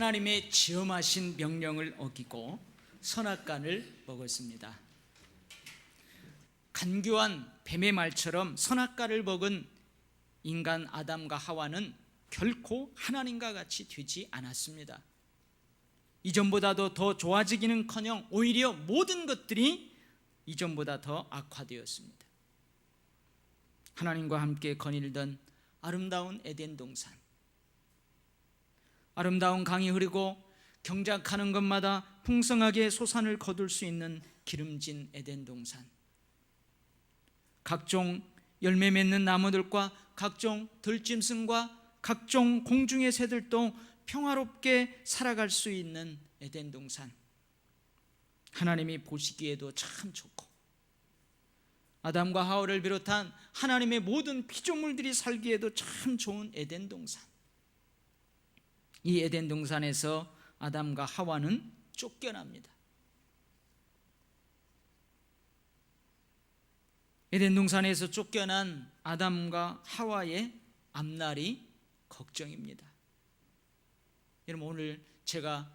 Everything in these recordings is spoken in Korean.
하나님의 지엄하신 명령을 어기고 선악과를 먹었습니다. 간교한 뱀의 말처럼 선악과를 먹은 인간 아담과 하와는 결코 하나님과 같이 되지 않았습니다. 이전보다도 더 좋아지기는커녕 오히려 모든 것들이 이전보다 더 악화되었습니다. 하나님과 함께 거닐던 아름다운 에덴 동산, 아름다운 강이 흐르고 경작하는 것마다 풍성하게 소산을 거둘 수 있는 기름진 에덴 동산, 각종 열매 맺는 나무들과 각종 들짐승과 각종 공중의 새들도 평화롭게 살아갈 수 있는 에덴 동산, 하나님이 보시기에도 참 좋고 아담과 하와를 비롯한 하나님의 모든 피조물들이 살기에도 참 좋은 에덴 동산. 이 에덴 동산에서 아담과 하와는 쫓겨납니다. 에덴 동산에서 쫓겨난 아담과 하와의 앞날이 걱정입니다. 여러분, 오늘 제가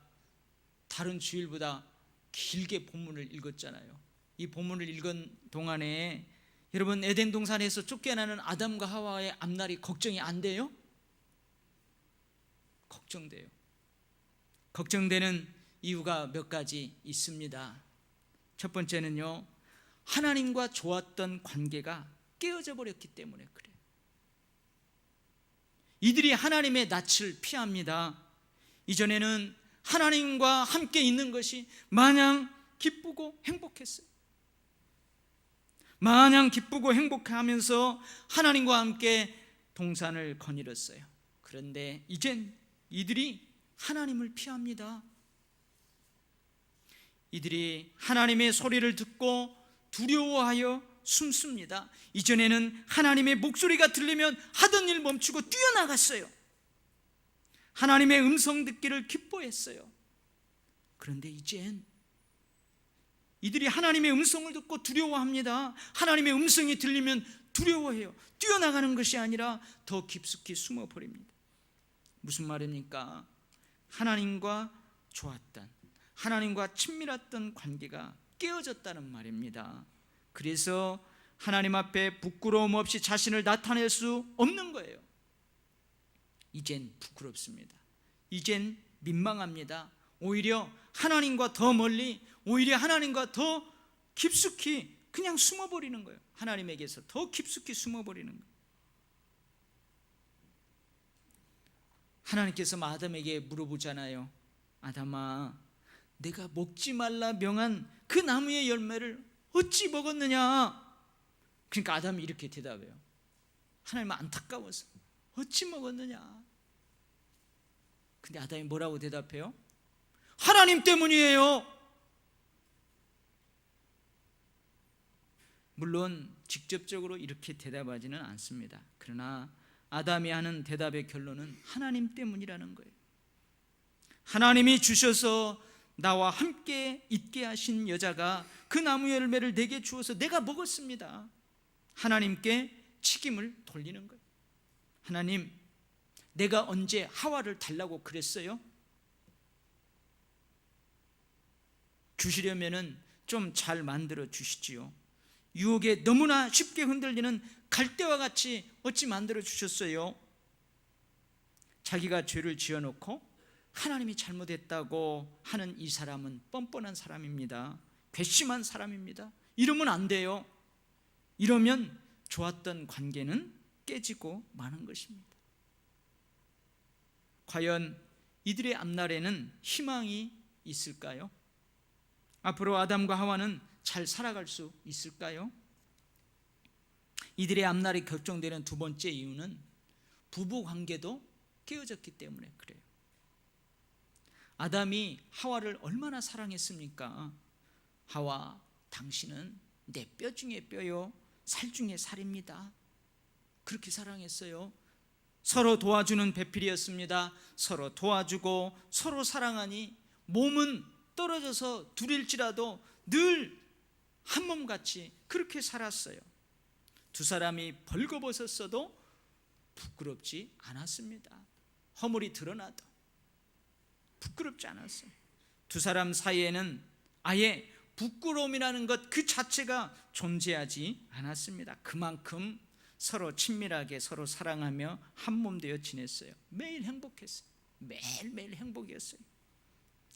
다른 주일보다 길게 본문을 읽었잖아요. 이 본문을 읽은 동안에 여러분, 에덴 동산에서 쫓겨나는 아담과 하와의 앞날이 걱정이 안 돼요? 걱정돼요. 걱정되는 이유가 몇 가지 있습니다. 첫 번째는요, 하나님과 좋았던 관계가 깨어져 버렸기 때문에 그래요. 이들이 하나님의 낯을 피합니다. 이전에는 하나님과 함께 있는 것이 마냥 기쁘고 행복했어요. 마냥 기쁘고 행복하면서 하나님과 함께 동산을 거닐었어요. 그런데 이젠 이들이 하나님을 피합니다. 이들이 하나님의 소리를 듣고 두려워하여 숨습니다. 이전에는 하나님의 목소리가 들리면 하던 일 멈추고 뛰어나갔어요. 하나님의 음성 듣기를 기뻐했어요. 그런데 이젠 이들이 하나님의 음성을 듣고 두려워합니다. 하나님의 음성이 들리면 두려워해요. 뛰어나가는 것이 아니라 더 깊숙이 숨어버립니다. 무슨 말입니까? 하나님과 좋았던, 하나님과 친밀했던 관계가 깨어졌다는 말입니다. 그래서 하나님 앞에 부끄러움 없이 자신을 나타낼 수 없는 거예요. 이젠 부끄럽습니다. 이젠 민망합니다. 오히려 하나님과 더 멀리, 오히려 하나님과 더 깊숙이 그냥 숨어버리는 거예요. 하나님에게서 더 깊숙이 숨어버리는 거예요. 하나님께서 아담에게 물어보잖아요. 아담아, 내가 먹지 말라 명한 그 나무의 열매를 어찌 먹었느냐? 그러니까 아담이 이렇게 대답해요. 하나님은 안타까워서 어찌 먹었느냐? 근데 아담이 뭐라고 대답해요? 하나님 때문이에요. 물론 직접적으로 이렇게 대답하지는 않습니다. 그러나 아담이 하는 대답의 결론은 하나님 때문이라는 거예요. 하나님이 주셔서 나와 함께 있게 하신 여자가 그 나무 열매를 내게 주어서 내가 먹었습니다. 하나님께 책임을 돌리는 거예요. 하나님, 내가 언제 하와를 달라고 그랬어요? 주시려면은 좀 잘 만들어 주시지요. 유혹에 너무나 쉽게 흔들리는 갈대와 같이 어찌 만들어 주셨어요? 자기가 죄를 지어놓고 하나님이 잘못했다고 하는 이 사람은 뻔뻔한 사람입니다. 괘씸한 사람입니다. 이러면 안 돼요. 이러면 좋았던 관계는 깨지고 마는 것입니다. 과연 이들의 앞날에는 희망이 있을까요? 앞으로 아담과 하와는 잘 살아갈 수 있을까요? 이들의 앞날이 결정되는 두 번째 이유는 부부 관계도 깨어졌기 때문에 그래요. 아담이 하와를 얼마나 사랑했습니까? 하와, 당신은 내 뼈 중에 뼈요, 살 중에 살입니다. 그렇게 사랑했어요. 서로 도와주는 배필이었습니다. 서로 도와주고 서로 사랑하니 몸은 떨어져서 둘일지라도 늘 한 몸같이 그렇게 살았어요. 두 사람이 벌거벗었어도 부끄럽지 않았습니다. 허물이 드러나도. 부끄럽지 않았어요. 두 사람 사이에는 아예 부끄러움이라는 것 그 자체가 존재하지 않았습니다. 그만큼 서로 친밀하게 서로 사랑하며 한 몸 되어 지냈어요. 매일 행복했어요. 매일매일 행복이었어요.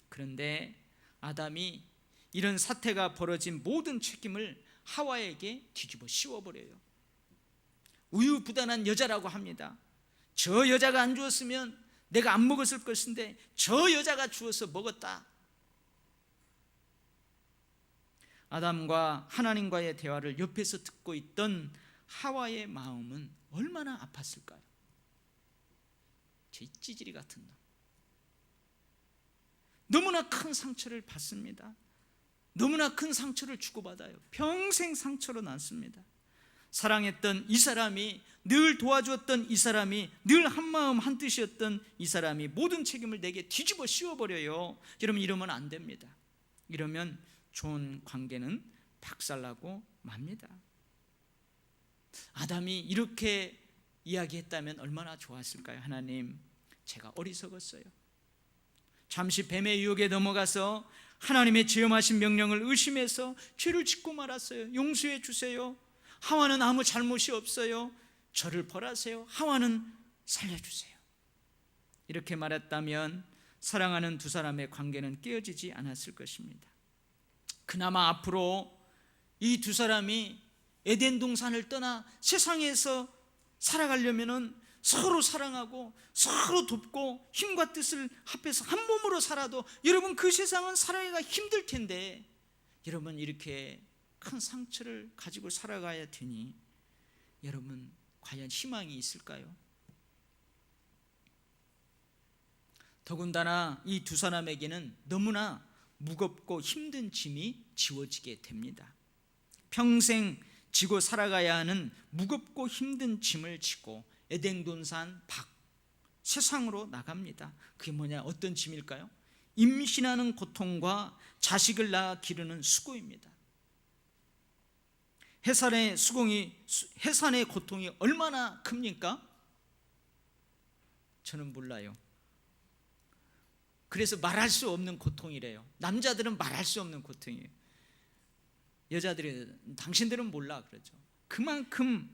그런데 아담이 이런 사태가 벌어진 모든 책임을 하와에게 뒤집어 씌워버려요. 우유부단한 여자라고 합니다. 저 여자가 안 주었으면 내가 안 먹었을 것인데 저 여자가 주어서 먹었다. 아담과 하나님과의 대화를 옆에서 듣고 있던 하와의 마음은 얼마나 아팠을까요? 제 찌질이 같은 놈. 너무나 큰 상처를 받습니다. 너무나 큰 상처를 주고받아요. 평생 상처로 남습니다. 사랑했던 이 사람이, 늘 도와주었던 이 사람이, 늘 한마음 한뜻이었던 이 사람이 모든 책임을 내게 뒤집어 씌워버려요. 여러분, 이러면 안 됩니다. 이러면 좋은 관계는 박살나고 맙니다. 아담이 이렇게 이야기했다면 얼마나 좋았을까요? 하나님, 제가 어리석었어요. 잠시 뱀의 유혹에 넘어가서 하나님의 지엄하신 명령을 의심해서 죄를 짓고 말았어요. 용서해 주세요. 하와는 아무 잘못이 없어요. 저를 벌하세요. 하와는 살려주세요. 이렇게 말했다면 사랑하는 두 사람의 관계는 깨어지지 않았을 것입니다. 그나마 앞으로 이 두 사람이 에덴 동산을 떠나 세상에서 살아가려면은 서로 사랑하고 서로 돕고 힘과 뜻을 합해서 한 몸으로 살아도 여러분, 그 세상은 살아가기가 힘들 텐데 여러분, 이렇게 큰 상처를 가지고 살아가야 되니 여러분, 과연 희망이 있을까요? 더군다나 이 두 사람에게는 너무나 무겁고 힘든 짐이 지워지게 됩니다. 평생 지고 살아가야 하는 무겁고 힘든 짐을 지고 에덴 동산 밖 세상으로 나갑니다. 그게 뭐냐? 어떤 짐일까요? 임신하는 고통과 자식을 낳아 기르는 수고입니다. 해산의 고통이 얼마나 큽니까? 저는 몰라요. 그래서 말할 수 없는 고통이래요. 남자들은 말할 수 없는 고통이에요. 여자들이 당신들은 몰라 그러죠. 그만큼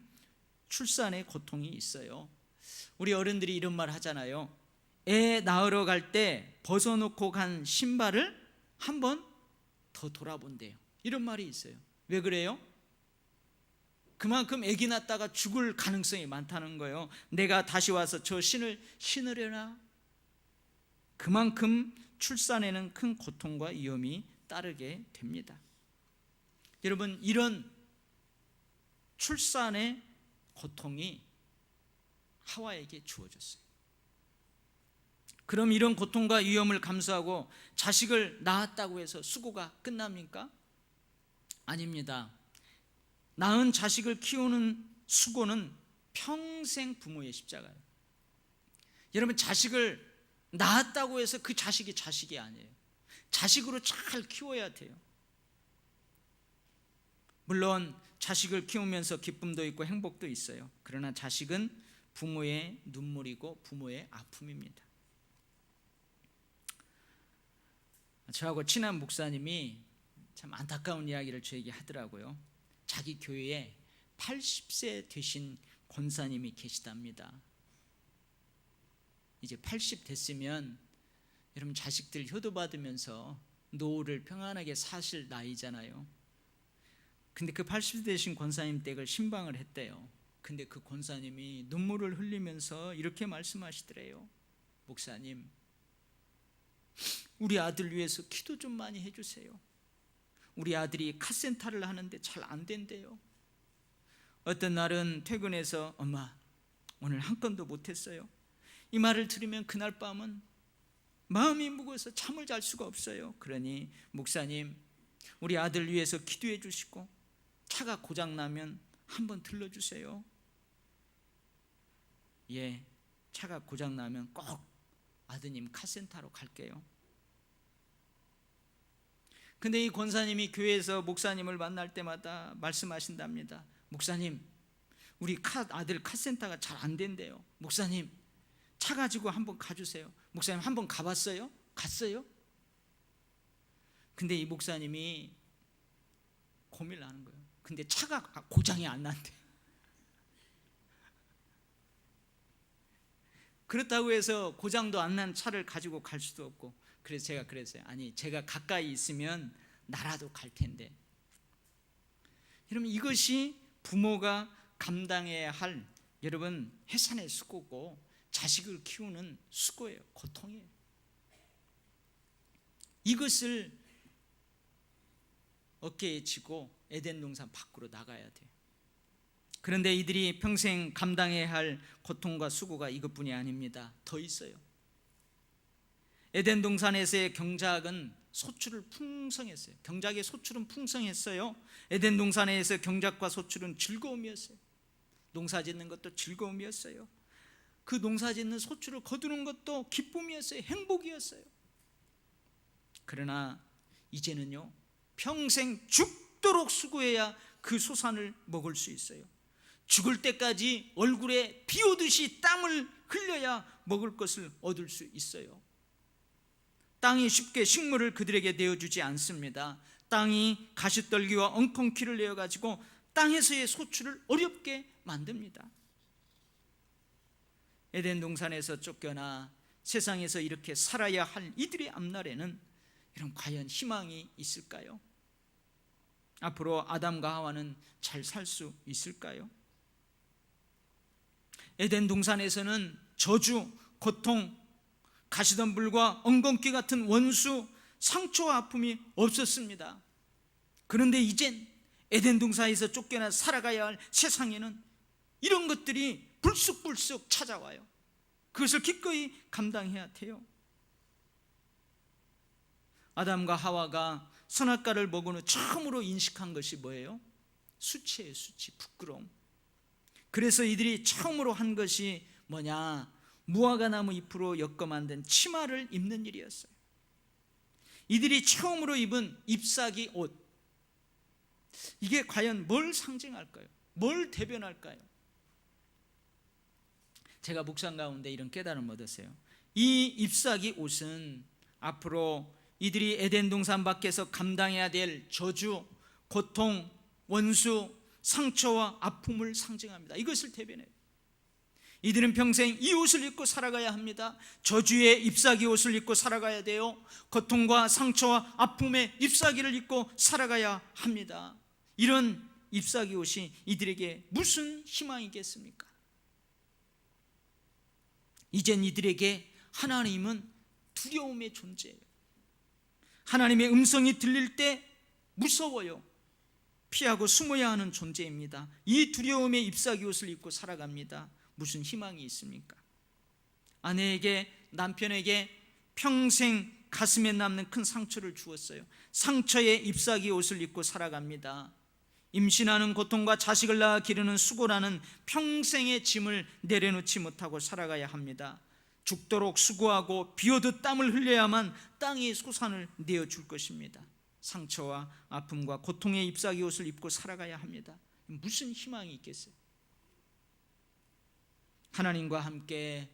출산의 고통이 있어요. 우리 어른들이 이런 말 하잖아요. 애 낳으러 갈 때 벗어놓고 간 신발을 한 번 더 돌아본대요. 이런 말이 있어요. 왜 그래요? 그만큼 애기 낳다가 죽을 가능성이 많다는 거예요. 내가 다시 와서 저 신을 신으려나? 그만큼 출산에는 큰 고통과 위험이 따르게 됩니다. 여러분, 이런 출산의 고통이 하와에게 주어졌어요. 그럼 이런 고통과 위험을 감수하고 자식을 낳았다고 해서 수고가 끝납니까? 아닙니다. 낳은 자식을 키우는 수고는 평생 부모의 십자가예요. 여러분, 자식을 낳았다고 해서 그 자식이 자식이 아니에요. 자식으로 잘 키워야 돼요. 물론 자식을 키우면서 기쁨도 있고 행복도 있어요. 그러나 자식은 부모의 눈물이고 부모의 아픔입니다. 저하고 친한 목사님이 참 안타까운 이야기를 저에게 하더라고요. 자기 교회에 80세 되신 권사님이 계시답니다. 이제 80 됐으면 여러분, 자식들 효도받으면서 노후를 평안하게 사실 나이잖아요. 근데 그 80세 되신 권사님 댁을 신방을 했대요. 근데 그 권사님이 눈물을 흘리면서 이렇게 말씀하시더래요. 목사님, 우리 아들 위해서 기도 좀 많이 해주세요. 우리 아들이 카센터를 하는데 잘 안 된대요. 어떤 날은 퇴근해서 엄마, 오늘 한 건도 못했어요. 이 말을 들으면 그날 밤은 마음이 무거워서 잠을 잘 수가 없어요. 그러니 목사님, 우리 아들 위해서 기도해 주시고 차가 고장나면 한번 들러주세요. 예, 차가 고장나면 꼭 아드님 카센터로 갈게요. 근데 이 권사님이 교회에서 목사님을 만날 때마다 말씀하신답니다. 목사님, 우리 아들 카센터가 잘 안 된대요. 목사님, 차 가지고 한번 가주세요. 목사님, 한번 가봤어요? 갔어요. 근데 이 목사님이 고민을 하는 거예요. 근데 차가 고장이 안 난대. 그렇다고 해서 고장도 안 난 차를 가지고 갈 수도 없고, 그래서 제가 그랬어요. 아니, 제가 가까이 있으면 나라도 갈 텐데. 여러분, 이것이 부모가 감당해야 할, 여러분, 해산의 수고고 자식을 키우는 수고예요. 고통이에요. 이것을 어깨에 지고 에덴 동산 밖으로 나가야 돼요. 그런데 이들이 평생 감당해야 할 고통과 수고가 이것뿐이 아닙니다. 더 있어요. 에덴 동산에서의 경작은 소출을 풍성했어요. 경작의 소출은 풍성했어요. 에덴 동산에서 경작과 소출은 즐거움이었어요. 농사 짓는 것도 즐거움이었어요. 그 농사 짓는 소출을 거두는 것도 기쁨이었어요. 행복이었어요. 그러나 이제는요, 평생 죽도록 수고해야 그 소산을 먹을 수 있어요. 죽을 때까지 얼굴에 비 오듯이 땀을 흘려야 먹을 것을 얻을 수 있어요. 땅이 쉽게 식물을 그들에게 내어주지 않습니다. 땅이 가시떨기와 엉겅퀴를 내어가지고 땅에서의 소출을 어렵게 만듭니다. 에덴 동산에서 쫓겨나 세상에서 이렇게 살아야 할 이들의 앞날에는 이런 과연 희망이 있을까요? 앞으로 아담과 하와는 잘 살 수 있을까요? 에덴 동산에서는 저주, 고통, 가시덤불과 엉겅퀴 같은 원수, 상처와 아픔이 없었습니다. 그런데 이젠 에덴 동산에서 쫓겨나 살아가야 할 세상에는 이런 것들이 불쑥불쑥 찾아와요. 그것을 기꺼이 감당해야 돼요. 아담과 하와가 선악과를 먹은 후 처음으로 인식한 것이 뭐예요? 수치예요. 수치, 부끄러움. 그래서 이들이 처음으로 한 것이 뭐냐? 무화과나무 잎으로 엮어 만든 치마를 입는 일이었어요. 이들이 처음으로 입은 잎사귀 옷, 이게 과연 뭘 상징할까요? 뭘 대변할까요? 제가 묵상 가운데 이런 깨달음을 얻었어요. 이 잎사귀 옷은 앞으로 이들이 에덴 동산 밖에서 감당해야 될 저주, 고통, 원수, 상처와 아픔을 상징합니다. 이것을 대변해요. 이들은 평생 이 옷을 입고 살아가야 합니다. 저주의 잎사귀 옷을 입고 살아가야 돼요. 고통과 상처와 아픔의 잎사귀를 입고 살아가야 합니다. 이런 잎사귀 옷이 이들에게 무슨 희망이겠습니까? 이젠 이들에게 하나님은 두려움의 존재예요. 하나님의 음성이 들릴 때 무서워요. 피하고 숨어야 하는 존재입니다. 이 두려움의 잎사귀 옷을 입고 살아갑니다. 무슨 희망이 있습니까? 아내에게, 남편에게 평생 가슴에 남는 큰 상처를 주었어요. 상처의 잎사귀 옷을 입고 살아갑니다. 임신하는 고통과 자식을 낳아 기르는 수고라는 평생의 짐을 내려놓지 못하고 살아가야 합니다. 죽도록 수고하고 비 오듯 땀을 흘려야만 땅의 소산을 내어줄 것입니다. 상처와 아픔과 고통의 잎사귀 옷을 입고 살아가야 합니다. 무슨 희망이 있겠어요? 하나님과 함께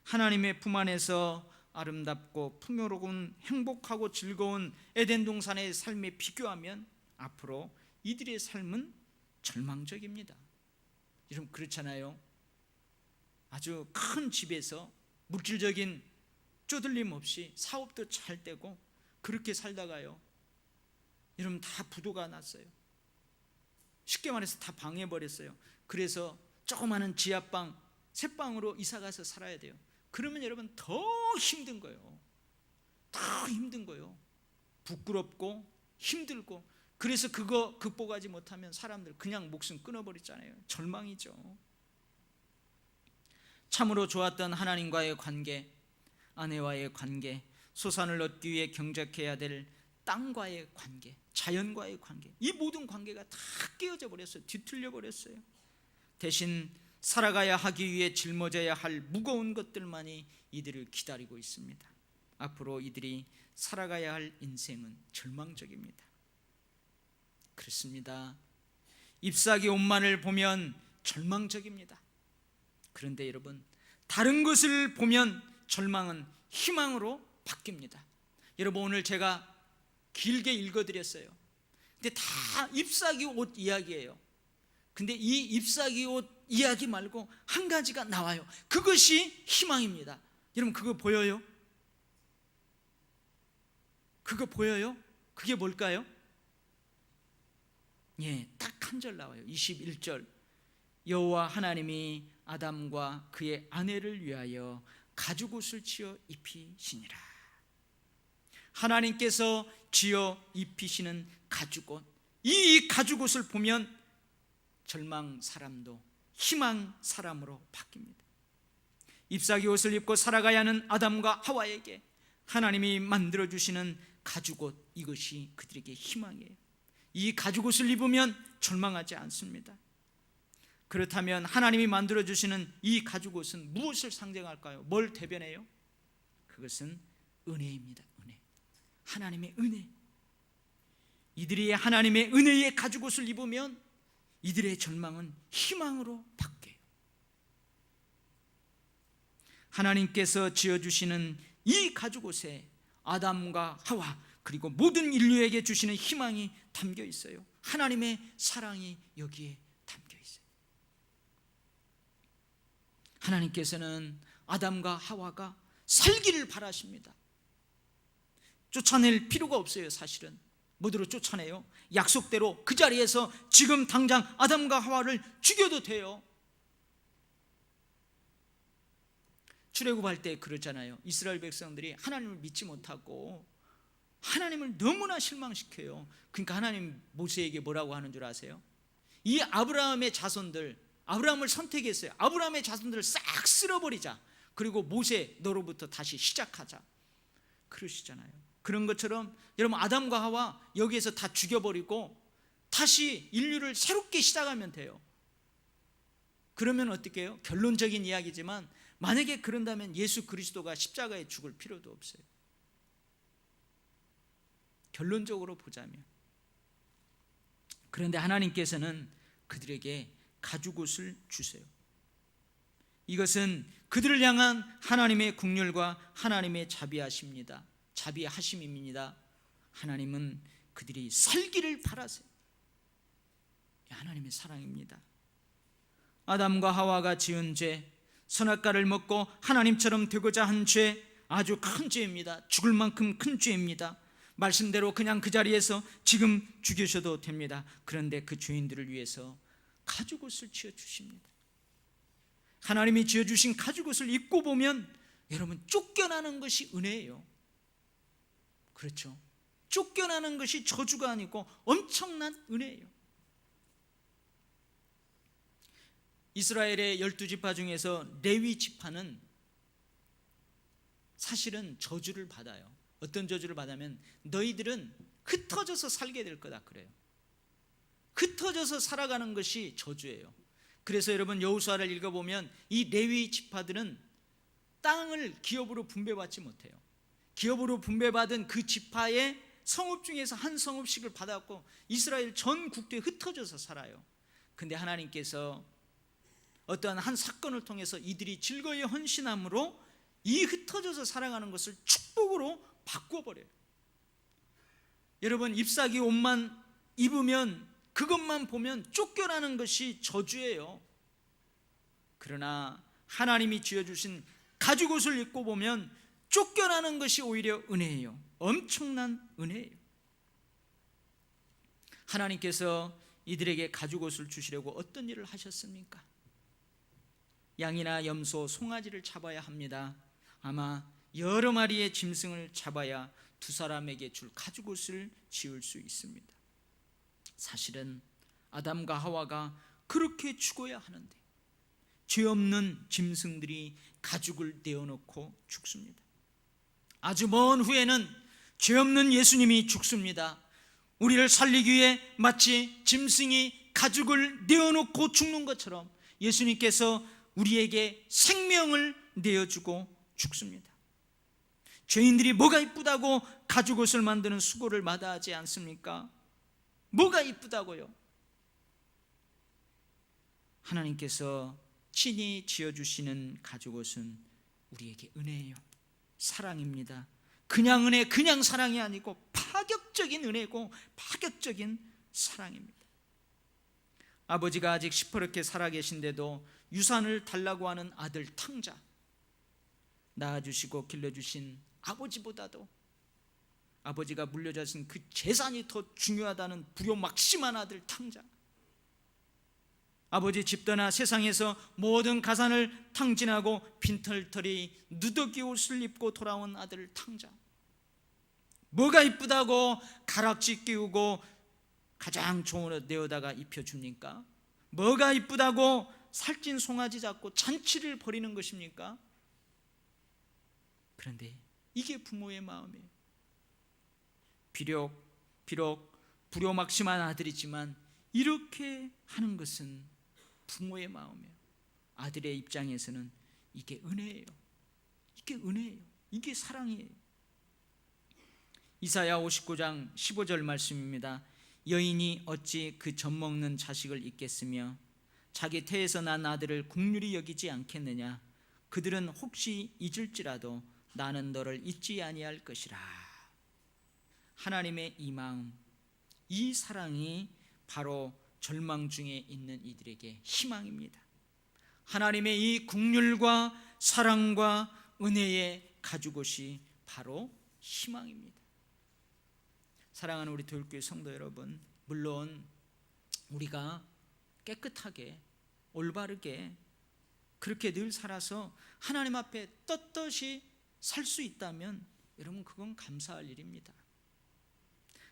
하나님의 품 안에서 아름답고 풍요로운 행복하고 즐거운 에덴 동산의 삶에 비교하면 앞으로 이들의 삶은 절망적입니다. 여러분, 그렇잖아요. 아주 큰 집에서 물질적인 쪼들림 없이 사업도 잘 되고 그렇게 살다가요, 여러분, 다 부도가 났어요. 쉽게 말해서 다 방해버렸어요. 그래서 조그마한 지하방, 새방으로 이사가서 살아야 돼요. 그러면 여러분 더 힘든 거예요. 더 힘든 거예요. 부끄럽고 힘들고. 그래서 그거 극복하지 못하면 사람들 그냥 목숨 끊어버리잖아요. 절망이죠. 참으로 좋았던 하나님과의 관계, 아내와의 관계, 소산을 얻기 위해 경작해야 될 땅과의 관계, 자연과의 관계, 이 모든 관계가 다 깨어져 버렸어요. 뒤틀려 버렸어요. 대신 살아가야 하기 위해 짊어져야 할 무거운 것들만이 이들을 기다리고 있습니다. 앞으로 이들이 살아가야 할 인생은 절망적입니다. 그렇습니다. 잎사귀 옷만을 보면 절망적입니다. 그런데 여러분, 다른 것을 보면 절망은 희망으로 바뀝니다. 여러분, 오늘 제가 길게 읽어드렸어요. 근데 다 잎사귀 옷 이야기예요. 근데 이 잎사귀 옷 이야기 말고 한 가지가 나와요. 그것이 희망입니다. 여러분, 그거 보여요? 그거 보여요? 그게 뭘까요? 예, 딱 한 절 나와요. 21절. 여호와 하나님이 아담과 그의 아내를 위하여 가죽옷을 지어 입히시니라. 하나님께서 지어 입히시는 가죽옷, 이 가죽옷을 보면 절망 사람도 희망 사람으로 바뀝니다. 잎사귀 옷을 입고 살아가야 하는 아담과 하와에게 하나님이 만들어주시는 가죽옷, 이것이 그들에게 희망이에요. 이 가죽옷을 입으면 절망하지 않습니다. 그렇다면 하나님이 만들어주시는 이 가죽옷은 무엇을 상징할까요? 뭘 대변해요? 그것은 은혜입니다. 은혜. 하나님의 은혜. 이들이 하나님의 은혜의 가죽옷을 입으면 이들의 절망은 희망으로 바뀌어요. 하나님께서 지어주시는 이 가죽옷에 아담과 하와 그리고 모든 인류에게 주시는 희망이 담겨 있어요. 하나님의 사랑이 여기에 담겨 있어요. 하나님께서는 아담과 하와가 살기를 바라십니다. 쫓아낼 필요가 없어요. 사실은 뭐대로 쫓아내요? 약속대로 그 자리에서 지금 당장 아담과 하와를 죽여도 돼요. 출애굽할 때 그러잖아요. 이스라엘 백성들이 하나님을 믿지 못하고 하나님을 너무나 실망시켜요. 그러니까 하나님 모세에게 뭐라고 하는 줄 아세요? 이 아브라함의 자손들, 아브라함을 선택했어요. 아브라함의 자손들을 싹 쓸어버리자. 그리고 모세, 너로부터 다시 시작하자. 그러시잖아요. 그런 것처럼 여러분, 아담과 하와 여기에서 다 죽여버리고 다시 인류를 새롭게 시작하면 돼요. 그러면 어떻게 해요? 결론적인 이야기지만 만약에 그런다면 예수 그리스도가 십자가에 죽을 필요도 없어요. 결론적으로 보자면. 그런데 하나님께서는 그들에게 가죽옷을 주세요. 이것은 그들을 향한 하나님의 긍휼과 하나님의 자비하심입니다. 하나님은 그들이 살기를 바라세요. 하나님의 사랑입니다. 아담과 하와가 지은 죄, 선악과를 먹고 하나님처럼 되고자 한 죄, 아주 큰 죄입니다. 죽을 만큼 큰 죄입니다. 말씀대로 그냥 그 자리에서 지금 죽이셔도 됩니다. 그런데 그 죄인들을 위해서 가죽옷을 지어주십니다. 하나님이 지어주신 가죽옷을 입고 보면 여러분, 쫓겨나는 것이 은혜예요. 그렇죠? 쫓겨나는 것이 저주가 아니고 엄청난 은혜예요. 이스라엘의 12지파 중에서 레위 지파는 사실은 저주를 받아요. 어떤 저주를 받으면 너희들은 흩어져서 살게 될 거다 그래요. 흩어져서 살아가는 것이 저주예요. 그래서 여러분, 여호수아를 읽어보면 이 레위 지파들은 땅을 기업으로 분배받지 못해요. 기업으로 분배받은 그 지파의 성읍 중에서 한 성읍씩을 받았고 이스라엘 전 국토에 흩어져서 살아요. 근데 하나님께서 어떠한 한 사건을 통해서 이들이 즐거이 헌신함으로 이 흩어져서 살아가는 것을 축복으로 바꿔버려요. 여러분, 잎사귀 옷만 입으면, 그것만 보면 쫓겨나는 것이 저주예요. 그러나 하나님이 지어주신 가죽옷을 입고 보면 쫓겨나는 것이 오히려 은혜예요. 엄청난 은혜예요. 하나님께서 이들에게 가죽옷을 주시려고 어떤 일을 하셨습니까? 양이나 염소, 송아지를 잡아야 합니다. 아마 여러 마리의 짐승을 잡아야 두 사람에게 줄 가죽옷을 지을 수 있습니다. 사실은 아담과 하와가 그렇게 죽어야 하는데 죄 없는 짐승들이 가죽을 내어놓고 죽습니다. 아주 먼 후에는 죄 없는 예수님이 죽습니다. 우리를 살리기 위해 마치 짐승이 가죽을 내어놓고 죽는 것처럼 예수님께서 우리에게 생명을 내어주고 죽습니다. 죄인들이 뭐가 이쁘다고 가죽옷을 만드는 수고를 마다하지 않습니까? 뭐가 이쁘다고요? 하나님께서 친히 지어주시는 가죽옷은 우리에게 은혜예요. 사랑입니다. 그냥 은혜, 그냥 사랑이 아니고 파격적인 은혜고 파격적인 사랑입니다. 아버지가 아직 시퍼렇게 살아계신데도 유산을 달라고 하는 아들 탕자, 낳아주시고 길러주신 아버지보다도 아버지가 물려주신 그 재산이 더 중요하다는 불효막심한 아들 탕자, 아버지 집 떠나 세상에서 모든 가산을 탕진하고 빈털터리 누더기 옷을 입고 돌아온 아들 탕자, 뭐가 이쁘다고 가락지 끼우고 가장 좋은 옷 내어다가 입혀줍니까? 뭐가 이쁘다고 살찐 송아지 잡고 잔치를 벌이는 것입니까? 그런데 이게 부모의 마음이에요. 비록 불효막심한 아들이지만 이렇게 하는 것은 부모의 마음이에요. 아들의 입장에서는 이게 은혜예요. 이게 은혜예요. 이게 사랑이에요. 이사야 59장 15절 말씀입니다. 여인이 어찌 그 젖먹는 자식을 잊겠으며 자기 태에서 난 아들을 긍휼히 여기지 않겠느냐. 그들은 혹시 잊을지라도 나는 너를 잊지 아니할 것이라. 하나님의 이 마음, 이 사랑이 바로 절망 중에 있는 이들에게 희망입니다. 하나님의 이 긍휼과 사랑과 은혜의 가죽옷이 바로 희망입니다. 사랑하는 우리 교회 성도 여러분, 물론 우리가 깨끗하게 올바르게 그렇게 늘 살아서 하나님 앞에 떳떳이 살 수 있다면 여러분 그건 감사할 일입니다.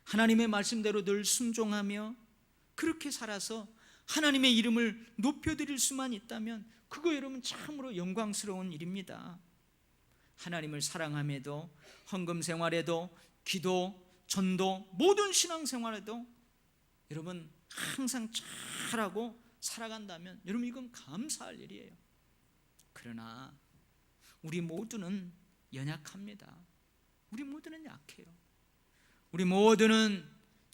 하나님의 말씀대로 늘 순종하며 그렇게 살아서 하나님의 이름을 높여드릴 수만 있다면 그거 여러분 참으로 영광스러운 일입니다. 하나님을 사랑함에도 헌금 생활에도 기도, 전도, 모든 신앙생활에도 여러분 항상 잘하고 살아간다면 여러분 이건 감사할 일이에요. 그러나 우리 모두는 연약합니다. 우리 모두는 약해요. 우리 모두는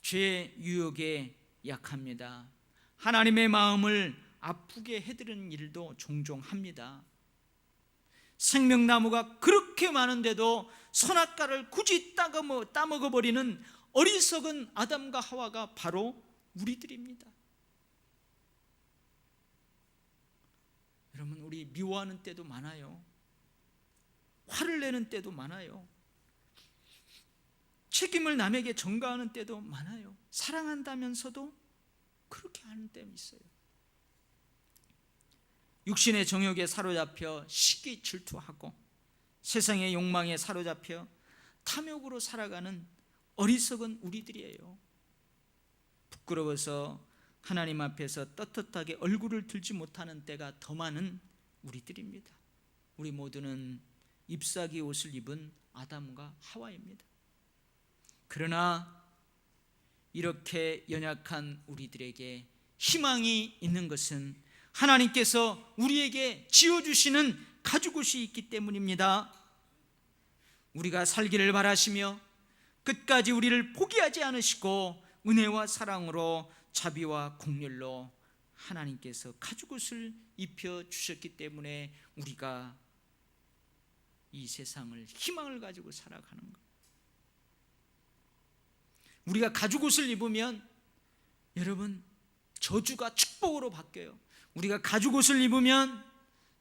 죄의 유혹에 약합니다. 하나님의 마음을 아프게 해드리는 일도 종종 합니다. 생명나무가 그렇게 많은데도 선악과를 굳이 따먹어버리는 어리석은 아담과 하와가 바로 우리들입니다. 여러분 우리 미워하는 때도 많아요. 화를 내는 때도 많아요. 책임을 남에게 전가하는 때도 많아요. 사랑한다면서도 그렇게 하는 때도 있어요. 육신의 정욕에 사로잡혀 시기 질투하고 세상의 욕망에 사로잡혀 탐욕으로 살아가는 어리석은 우리들이에요. 부끄러워서 하나님 앞에서 떳떳하게 얼굴을 들지 못하는 때가 더 많은 우리들입니다. 우리 모두는 잎사귀 옷을 입은 아담과 하와입니다. 그러나 이렇게 연약한 우리들에게 희망이 있는 것은 하나님께서 우리에게 지어주시는 가죽옷이 있기 때문입니다. 우리가 살기를 바라시며 끝까지 우리를 포기하지 않으시고 은혜와 사랑으로 자비와 긍휼로 하나님께서 가죽옷을 입혀주셨기 때문에 우리가 이 세상을 희망을 가지고 살아가는 것. 우리가 가죽옷을 입으면 여러분 저주가 축복으로 바뀌어요. 우리가 가죽옷을 입으면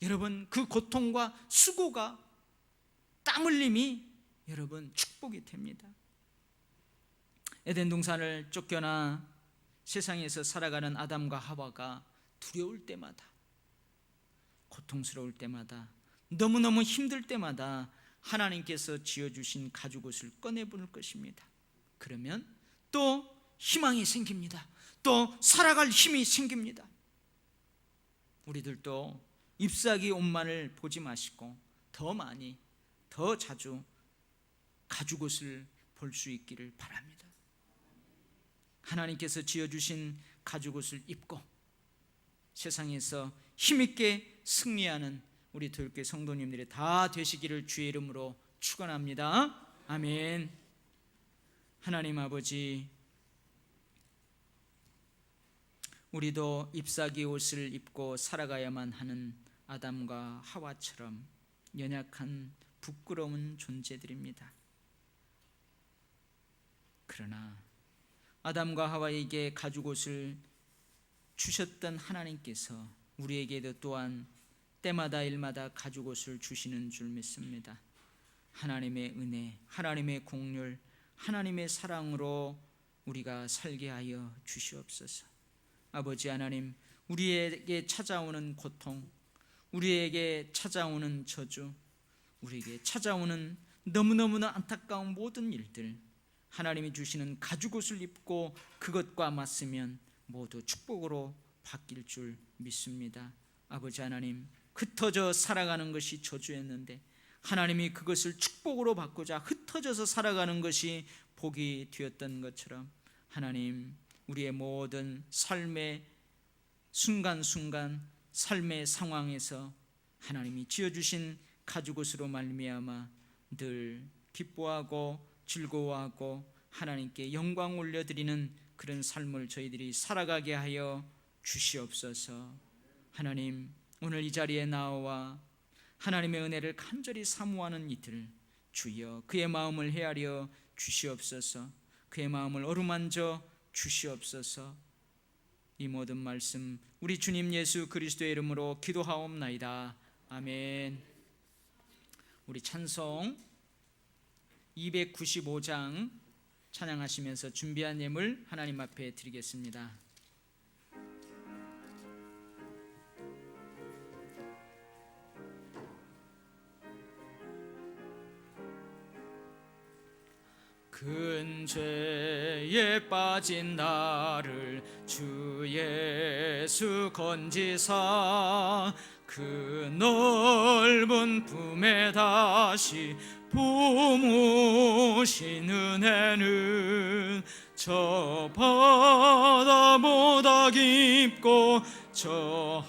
여러분 그 고통과 수고가 땀 흘림이 여러분 축복이 됩니다. 에덴 동산을 쫓겨나 세상에서 살아가는 아담과 하와가 두려울 때마다, 고통스러울 때마다, 너무너무 힘들 때마다 하나님께서 지어주신 가죽옷을 꺼내볼 것입니다. 그러면 또 희망이 생깁니다. 또 살아갈 힘이 생깁니다. 우리들도 잎사귀 옷만을 보지 마시고 더 많이, 더 자주 가죽옷을 볼 수 있기를 바랍니다. 하나님께서 지어주신 가죽옷을 입고 세상에서 힘있게 승리하는 우리 교회 성도님들이 다 되시기를 주의 이름으로 축원합니다. 아멘. 하나님 아버지, 우리도 잎사귀 옷을 입고 살아가야만 하는 아담과 하와처럼 연약한 부끄러운 존재들입니다. 그러나 아담과 하와에게 가죽옷을 주셨던 하나님께서 우리에게도 또한 때마다 일마다 가죽옷을 주시는 줄 믿습니다. 하나님의 은혜, 하나님의 공률, 하나님의 사랑으로 우리가 살게 하여 주시옵소서. 아버지 하나님, 우리에게 찾아오는 고통, 우리에게 찾아오는 저주, 우리에게 찾아오는 너무너무나 안타까운 모든 일들, 하나님이 주시는 가죽옷을 입고 그것과 맞으면 모두 축복으로 바뀔 줄 믿습니다. 아버지 하나님, 흩어져 살아가는 것이 저주였는데 하나님이 그것을 축복으로 바꾸자 흩어져서 살아가는 것이 복이 되었던 것처럼 하나님, 우리의 모든 삶의 순간순간 삶의 상황에서 하나님이 지어주신 가죽옷으로 말미암아 늘 기뻐하고 즐거워하고 하나님께 영광 올려드리는 그런 삶을 저희들이 살아가게 하여 주시옵소서. 하나님, 오늘 이 자리에 나와 하나님의 은혜를 간절히 사모하는 이들, 주여 그의 마음을 헤아려 주시옵소서. 그의 마음을 어루만져 주시옵소서. 이 모든 말씀 우리 주님 예수 그리스도의 이름으로 기도하옵나이다. 아멘. 우리 찬송 295장 찬양하시면서 준비한 예물 하나님 앞에 드리겠습니다. 큰 죄에 빠진 나를 주 예수 건지사 그 넓은 품에 다시 품으신 은혜는 저 바다보다 깊고 저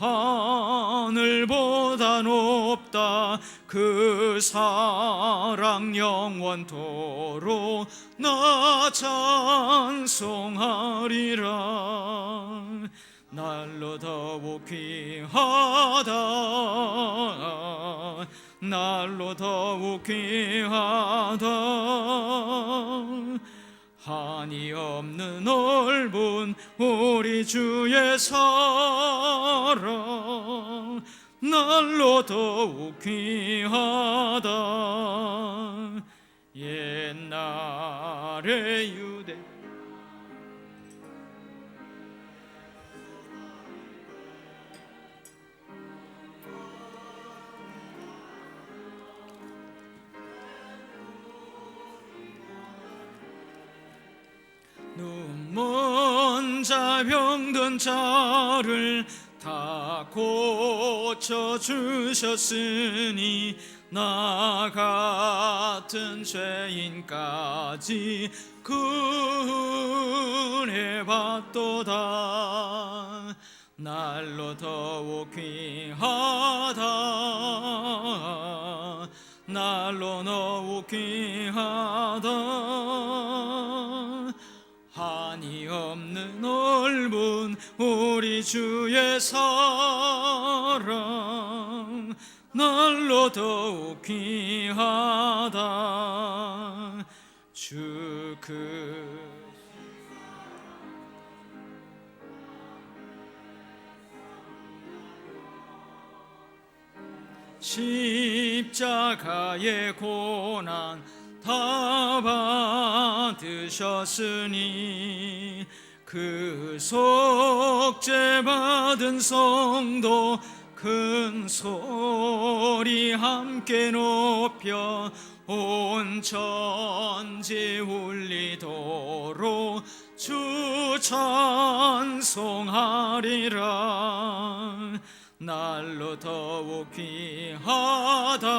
하늘보다 높다. 그 사랑 영원토록 나 찬송하리라. 날로 더욱 귀하다. 날로 더욱 귀하다. 한이 없는 넓은 우리 주의 사랑 날로 더욱 귀하다. 옛날의 유대 눈먼 자 병든 자를 다 고쳐주셨으니 나 같은 죄인까지 그 은혜 받도다. 날로 더욱 귀하다. 날로 더욱 귀하다. 한이 없는 넓은 우리 주의 사랑 날로 더욱 귀하다. 주 그 십자가의 고난 다 받으셨으니 그 속죄 받은 성도 큰 소리 함께 높여 온 천지 울리도록 주 찬송하리라. 날로 더욱 귀하다.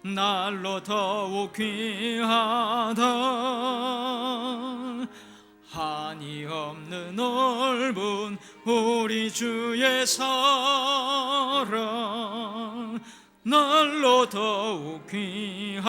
날로 더욱 귀하다. 한이 없는 넓은 우리 주의 사랑 날로 더욱 귀하다.